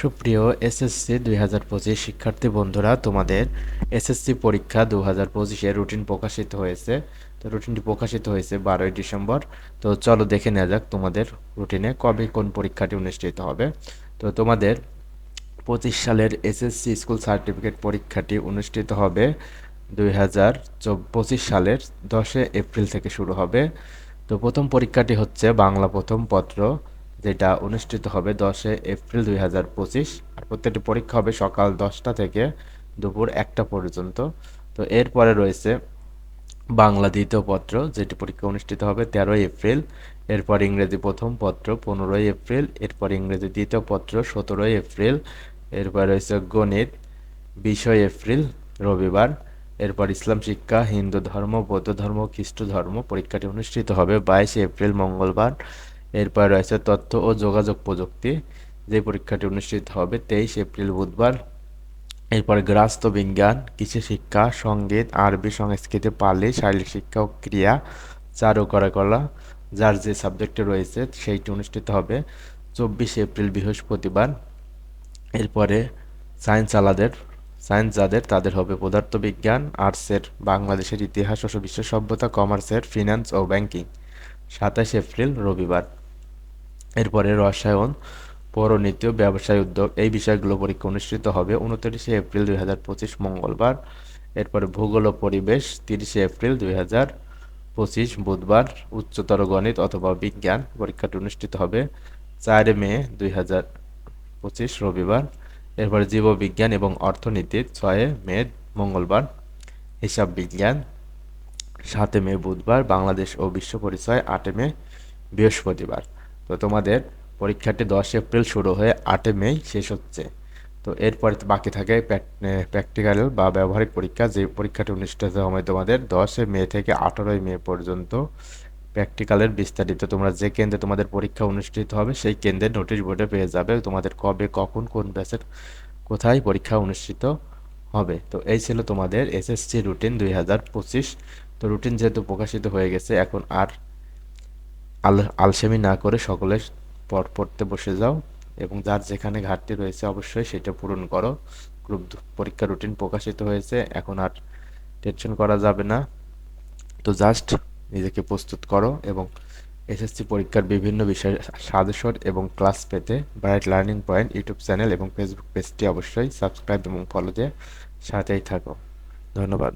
সুপ্রিয় এসএসসি 2025 শিক্ষার্থী বন্ধুরা, তোমাদের এসএসসি পরীক্ষা 2025 রুটিন প্রকাশিত হয়েছে। তো রুটিনটি প্রকাশিত হয়েছে 12ই ডিসেম্বর। তো চলো দেখে নেওয়া যাক তোমাদের রুটিনে কবে কোন পরীক্ষাটি অনুষ্ঠিত হবে। তো তোমাদের 25 সালের এসএসসি স্কুল সার্টিফিকেট পরীক্ষাটি অনুষ্ঠিত হবে 2025 সালের 10 এপ্রিল থেকে শুরু হবে। তো প্রথম পরীক্ষাটি হচ্ছে বাংলা প্রথম পত্র, যেটা অনুষ্ঠিত হবে 10 এপ্রিল 2025। আর প্রত্যেকটি পরীক্ষা হবে সকাল 10টা থেকে দুপুর 1টা পর্যন্ত। তো এরপরে রয়েছে বাংলা দ্বিতীয় পত্র, যেটি পরীক্ষা অনুষ্ঠিত হবে 13 এপ্রিল। এরপর ইংরেজি প্রথম পত্র 15 এপ্রিল। এরপর ইংরেজি দ্বিতীয় পত্র 17 এপ্রিল। এরপর রয়েছে গণিত 20 এপ্রিল রবিবার। এরপর ইসলাম শিক্ষা, হিন্দু ধর্ম, বৌদ্ধ ধর্ম, খ্রিস্ট ধর্ম পরীক্ষাটি অনুষ্ঠিত হবে 22 এপ্রিল মঙ্গলবার। এরপর রয়েছে তথ্য ও যোগাযোগ প্রযুক্তি, যে পরীক্ষাটি অনুষ্ঠিত হবে 23 এপ্রিল বুধবার। এরপরে গৃহস্থ বিজ্ঞান, কৃষি শিক্ষা, সঙ্গীত, আরবি, সংস্কৃত, পালি, শারীরিক শিক্ষা ও ক্রিয়া, চারুকলা, যার যে সাবজেক্টে রয়েছে সেইটি অনুষ্ঠিত হবে 24 এপ্রিল বৃহস্পতিবার। এরপরে সায়েন্স আলাদের সায়েন্স যাদের তাদের হবে পদার্থবিজ্ঞান, আর্টসের বাংলাদেশের ইতিহাস ও বিশ্ব সভ্যতা, কমার্সের ফিন্যান্স ও ব্যাংকিং 27 এপ্রিল রবিবার। এরপরে রসায়ন, পৌরনীতি ও ব্যবসায় উদ্যোগ, এই বিষয়গুলো পরীক্ষা অনুষ্ঠিত হবে 29 এপ্রিল 2025 মঙ্গলবার। এরপরে ভূগোল ও পরিবেশ 30 এপ্রিল 2025 বুধবার। উচ্চতর গণিত অথবা বিজ্ঞান পরীক্ষাটি অনুষ্ঠিত হবে 4 মে 2025 রবিবার। এরপরে জীববিজ্ঞান এবং অর্থনীতি 6 মে মঙ্গলবার। হিসাব বিজ্ঞান 7 মে বুধবার। বাংলাদেশ ও বিশ্ব পরিচয় 8 মে বৃহস্পতিবার। তো তোমাদের পরীক্ষাটি 10 এপ্রিল শুরু হয়ে 8 মে শেষ হচ্ছে। তো এরপরে বাকি থাকে প্র্যাকটিক্যাল বা ব্যবহারিক পরীক্ষা, যে পরীক্ষাটি অনুষ্ঠিত হবে তোমাদের 10 মে থেকে 18 মে পর্যন্ত। প্র্যাকটিক্যালের বিস্তারিত তোমরা যে কেন্দ্রে তোমাদের পরীক্ষা অনুষ্ঠিত হবে সেই কেন্দ্রের নোটিশ বোর্ডে পেয়ে যাবে, তোমাদের কবে কখন কোন ব্যাচের কোথায় পরীক্ষা অনুষ্ঠিত হবে। তো এই ছিল তোমাদের এসএসসি রুটিন 2025। তো রুটিন যেহেতু প্রকাশিত হয়ে গেছে, এখন আর আলসেমি না করে সকলে পড়তে বসে যাও এবং যার যেখানে ঘাটতি রয়েছে অবশ্যই সেটা পূরণ করো। গ্রুপ পরীক্ষা রুটিন প্রকাশিত হয়েছে, এখন আর টেনশন করা যাবে না। তো জাস্ট নিজেকে প্রস্তুত করো এবং এসএসসি পরীক্ষার বিভিন্ন বিষয়ের সাজেশন এবং ক্লাস পেতে bright learning point YouTube channel এবং ফেসবুক পেজটি অবশ্যই সাবস্ক্রাইব এবং ফলো দিয়ে সাথেই থাকো। ধন্যবাদ।